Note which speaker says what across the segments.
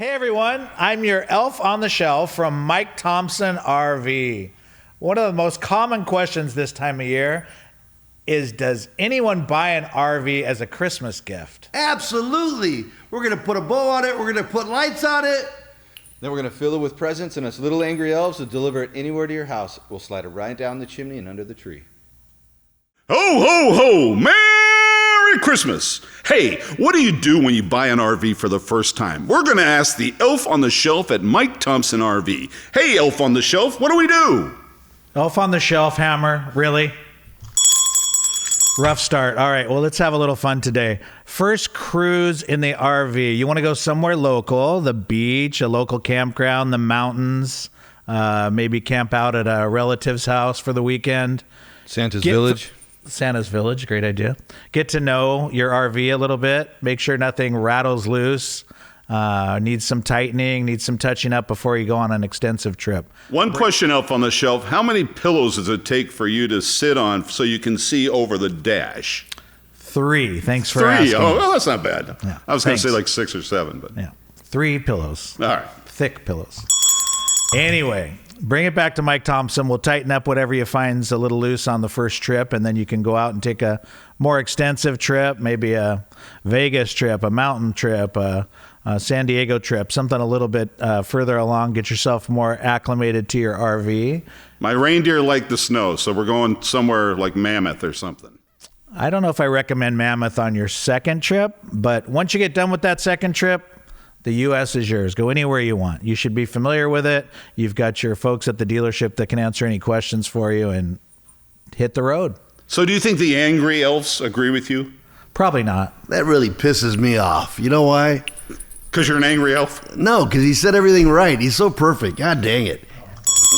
Speaker 1: Hey everyone, I'm your elf on the shelf from Mike Thompson RV. One of the most common questions this time of year is, does anyone buy an RV as a Christmas gift?
Speaker 2: Absolutely. We're going to put a bow on it. We're going to put lights on it.
Speaker 3: Then we're going to fill it with presents, and us little angry elves will deliver it anywhere to your house. We'll slide it right down the chimney and under the tree.
Speaker 4: Ho, ho, ho! Merry Christmas! Hey, what do you do when you buy an RV for the first time? We're going to ask the elf on the shelf at Mike Thompson RV. Hey, elf on the shelf, what do we do?
Speaker 1: Elf on the shelf, Hammer, really? Rough start. All right, well, let's have a little fun today. First cruise in the RV. You want to go somewhere local, the beach, a local campground, the mountains, maybe camp out at a relative's house for the weekend.
Speaker 3: Santa's Village.
Speaker 1: Santa's Village, great idea. Get to know your RV a little bit. Make sure nothing rattles loose. Needs some tightening, needs some touching up before you go on an extensive trip.
Speaker 4: One question, elf on the shelf. How many pillows does it take for you to sit on so you can see over the dash?
Speaker 1: 3. Thanks for asking.
Speaker 4: Oh, well, that's not bad.
Speaker 1: Yeah.
Speaker 4: I was going to say like 6 or 7, but
Speaker 1: yeah, 3 pillows.
Speaker 4: All right.
Speaker 1: Thick pillows. Anyway, bring it back to Mike Thompson. We'll tighten up whatever you find's a little loose on the first trip, and then you can go out and take a more extensive trip, maybe a Vegas trip, a mountain trip, a San Diego trip, something a little bit further along. Get yourself more acclimated to your RV.
Speaker 4: My reindeer like the snow, so we're going somewhere like Mammoth or something.
Speaker 1: I don't know if I recommend Mammoth on your second trip, but once you get done with that second trip, the U.S. is yours. Go anywhere you want. You should be familiar with it. You've got your folks at the dealership that can answer any questions for you, and hit the road.
Speaker 4: So do you think the angry elves agree with you?
Speaker 1: Probably not.
Speaker 2: That really pisses me off. You know why?
Speaker 4: Because you're an angry elf?
Speaker 2: No, because he said everything right. He's so perfect. God dang it.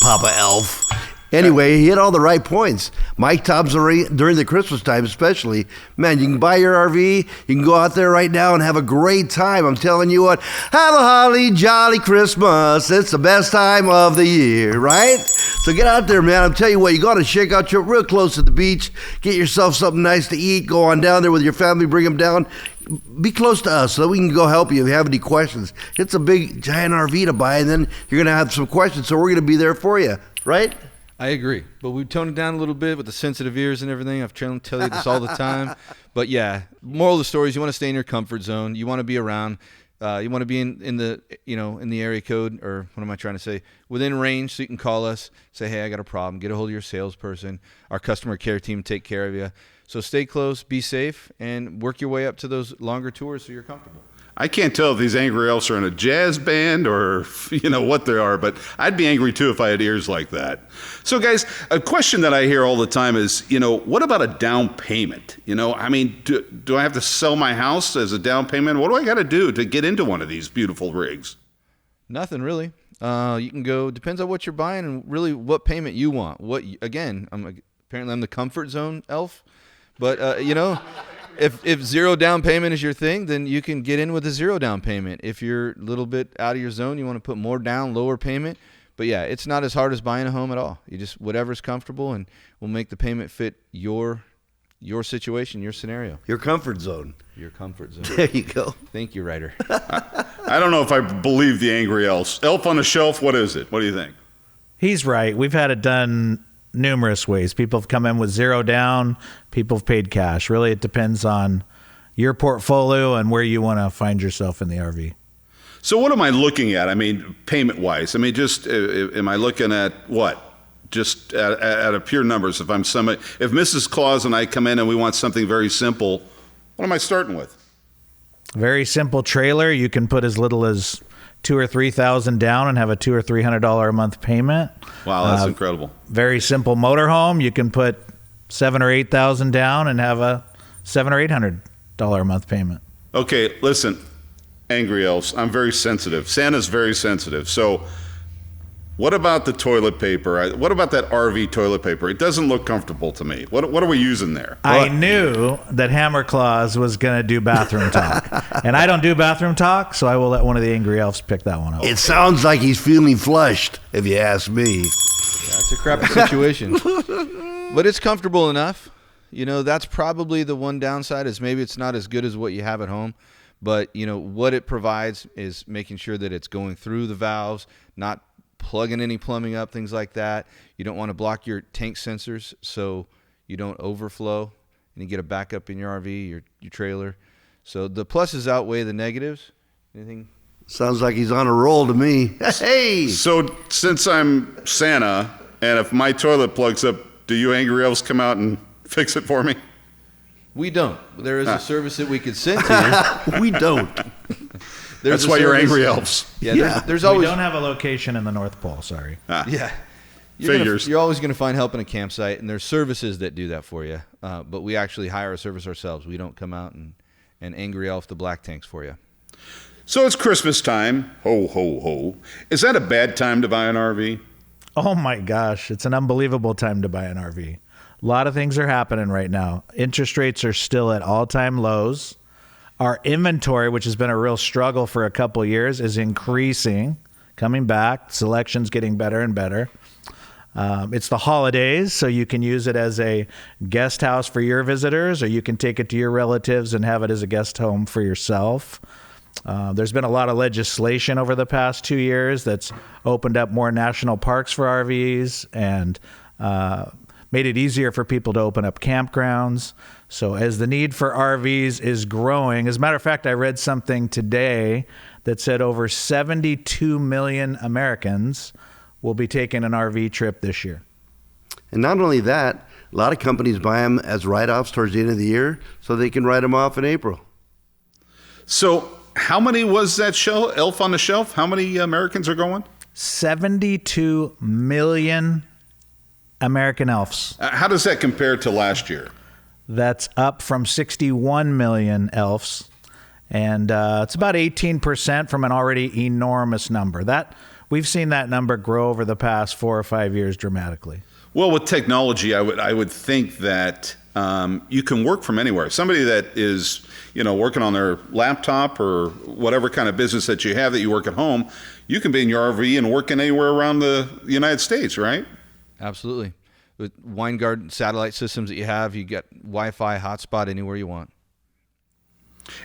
Speaker 2: Papa Elf. Anyway, he hit all the right points. Mike Thompson, during the Christmas time especially, man, you can buy your RV, you can go out there right now and have a great time. I'm telling you what, have a holly jolly Christmas. It's the best time of the year, right? So get out there, man. I'm telling you what, you got to shake out your real close to the beach, get yourself something nice to eat, go on down there with your family, bring them down. Be close to us so we can go help you if you have any questions. It's a big, giant RV to buy, and then you're going to have some questions, so we're going to be there for you, right?
Speaker 3: I agree, but we toned it down a little bit with the sensitive ears and everything. I've tried to tell you this all the time. But yeah, moral of the story is you want to stay in your comfort zone. You want to be around. You want to be in the in the area code, or what am I trying to say? Within range, so you can call us, say, hey, I got a problem. Get a hold of your salesperson. Our customer care team take care of you. So stay close, be safe, and work your way up to those longer tours so you're comfortable.
Speaker 4: I can't tell if these angry elves are in a jazz band or, what they are, but I'd be angry too if I had ears like that. So guys, a question that I hear all the time is, what about a down payment? Do I have to sell my house as a down payment? What do I got to do to get into one of these beautiful rigs? Nothing really.
Speaker 3: You can go, depends on what you're buying and really what payment you want. Apparently I'm the comfort zone elf, but If zero down payment is your thing, then you can get in with a 0 down payment. If you're a little bit out of your zone, you want to put more down, lower payment. But yeah, it's not as hard as buying a home at all. You just, whatever's comfortable, and we'll make the payment fit your situation, your scenario.
Speaker 2: Your comfort zone.
Speaker 3: Your comfort zone.
Speaker 2: There you go.
Speaker 3: Thank you, Ryder.
Speaker 4: I don't know if I believe the angry elves. Elf on the shelf, what is it? What do you think?
Speaker 1: He's right. We've had it done numerous ways. People have come in with 0 down. People have paid cash. Really, it depends on your portfolio and where you want to find yourself in the RV.
Speaker 4: So what am I looking at? Payment-wise. Just am I looking at what? Just at a pure numbers. If Mrs. Claus and I come in and we want something very simple, what am I starting with?
Speaker 1: Very simple trailer. You can put as little as $2,000 or $3,000 down and have a $200 or $300 a month payment.
Speaker 4: Wow, that's incredible.
Speaker 1: Very simple motorhome. You can put $7,000 or $8,000 down and have a $700 or $800 a month payment.
Speaker 4: Okay, listen, angry elves. I'm very sensitive. Santa's very sensitive. So, what about the toilet paper? What about that RV toilet paper? It doesn't look comfortable to me. What are we using there?
Speaker 1: I knew that Hammer Claus was going to do bathroom talk. And I don't do bathroom talk, so I will let one of the angry elves pick that one up.
Speaker 2: It sounds like he's feeling flushed, if you ask me.
Speaker 3: Yeah, it's a crappy situation. But it's comfortable enough. That's probably the one downside, is maybe it's not as good as what you have at home. But, what it provides is making sure that it's going through the valves, not plugging any plumbing up, things like that. You don't want to block your tank sensors so you don't overflow and you get a backup in your RV, your trailer. So the pluses outweigh the negatives. Anything?
Speaker 2: Sounds like he's on a roll to me. Hey!
Speaker 4: So since I'm Santa, and if my toilet plugs up, do you Angry Elves come out and fix it for me?
Speaker 3: We don't. There is a service that we could send to you.
Speaker 2: We don't.
Speaker 4: That's why you're Angry Elves.
Speaker 3: Yeah, there's
Speaker 1: We
Speaker 3: always.
Speaker 1: don't have a location in the North Pole, sorry.
Speaker 3: Yeah.
Speaker 4: Figures.
Speaker 3: You're always going to find help in a campsite, and there's services that do that for you. But we actually hire a service ourselves. We don't come out and Angry Elf the black tanks for you.
Speaker 4: So it's Christmas time. Ho, ho, ho. Is that a bad time to buy an RV?
Speaker 1: Oh my gosh, it's an unbelievable time to buy an RV. A lot of things are happening right now. Interest rates are still at all-time lows. Our inventory, which has been a real struggle for a couple of years, is increasing, coming back. Selection's getting better and better. It's the holidays, so you can use it as a guest house for your visitors, or you can take it to your relatives and have it as a guest home for yourself. There's been a lot of legislation over the past 2 years that's opened up more national parks for RVs and made it easier for people to open up campgrounds. So as the need for RVs is growing, as a matter of fact, I read something today that said over 72 million Americans will be taking an RV trip this year.
Speaker 2: And not only that, a lot of companies buy them as write-offs towards the end of the year so they can write them off in April.
Speaker 4: So how many was that show, Elf on the Shelf? How many Americans are going?
Speaker 1: 72 million American elves.
Speaker 4: How does that compare to last year?
Speaker 1: That's up from 61 million elves. And it's about 18% from an already enormous number. We've seen that number grow over the past 4 or 5 years dramatically.
Speaker 4: Well, with technology, I would think that you can work from anywhere. Somebody that is, working on their laptop or whatever kind of business that you have that you work at home, you can be in your RV and working anywhere around the United States, right?
Speaker 3: Absolutely. With Winegard satellite systems that you have, you get Wi-Fi hotspot anywhere you want.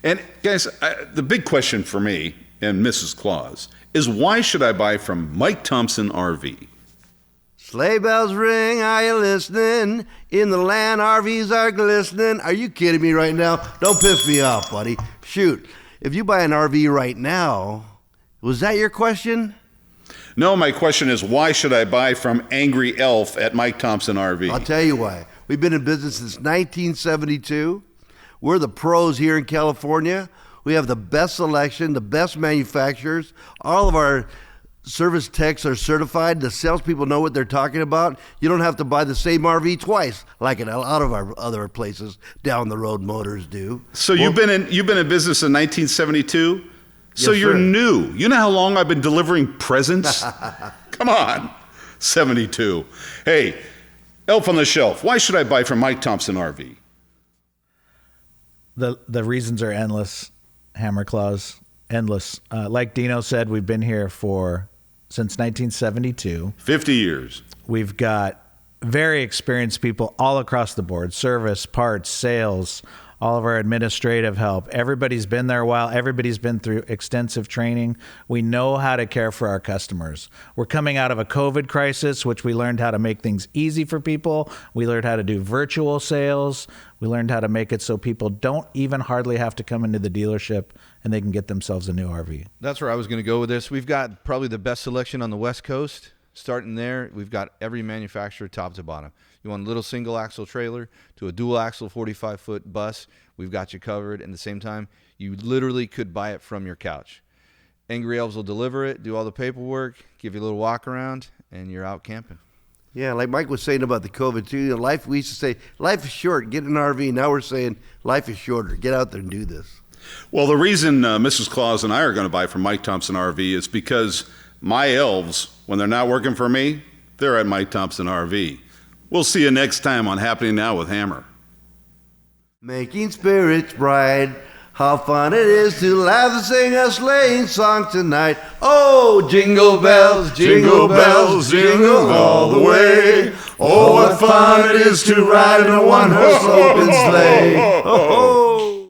Speaker 4: And guys, the big question for me and Mrs. Claus is, why should I buy from Mike Thompson RV?
Speaker 2: Sleigh bells ring, are you listening? In the land, RVs are glistening. Are you kidding me right now? Don't piss me off, buddy. Shoot, if you buy an RV right now, was that your question?
Speaker 4: No, my question is, why should I buy from Angry Elf at Mike Thompson RV?
Speaker 2: I'll tell you why. We've been in business since 1972. We're the pros here in California. We have the best selection, the best manufacturers. All of our service techs are certified. The salespeople know what they're talking about. You don't have to buy the same RV twice, like a lot of our other places down the road motors do.
Speaker 4: So you've been in business in 1972? So
Speaker 2: Yes,
Speaker 4: you're
Speaker 2: sir.
Speaker 4: new. You know how long I've been delivering presents? Come on. 72. Hey, Elf on the Shelf, why should I buy from Mike Thompson RV?
Speaker 1: The reasons are endless, Hammer Claus, endless. Like Dino said, we've been here since 1972.
Speaker 4: 50 years.
Speaker 1: We've got very experienced people all across the board, service, parts, sales, all of our administrative help. Everybody's been there a while. Everybody's been through extensive training. We know how to care for our customers. We're coming out of a COVID crisis, which we learned how to make things easy for people. We learned how to do virtual sales. We learned how to make it so people don't even hardly have to come into the dealership and they can get themselves a new RV.
Speaker 3: That's where I was going to go with this. We've got probably the best selection on the West Coast. Starting there, we've got every manufacturer top to bottom. You want a little single axle trailer to a dual axle 45-foot bus, we've got you covered. And at the same time, you literally could buy it from your couch. Angry Elves will deliver it, do all the paperwork, give you a little walk around, and you're out camping.
Speaker 2: Yeah, like Mike was saying about the COVID too. We used to say, life is short, get an RV. Now we're saying, life is shorter, get out there and do this.
Speaker 4: Well, the reason Mrs. Claus and I are going to buy from Mike Thompson RV is because my elves, when they're not working for me, they're at Mike Thompson RV. We'll see you next time on Happening Now with Hammer.
Speaker 2: Making spirits bright, how fun it is to laugh and sing a sleighing song tonight. Oh, jingle bells, jingle bells, jingle all the way. Oh, what fun it is to ride in a one-horse open sleigh. Oh,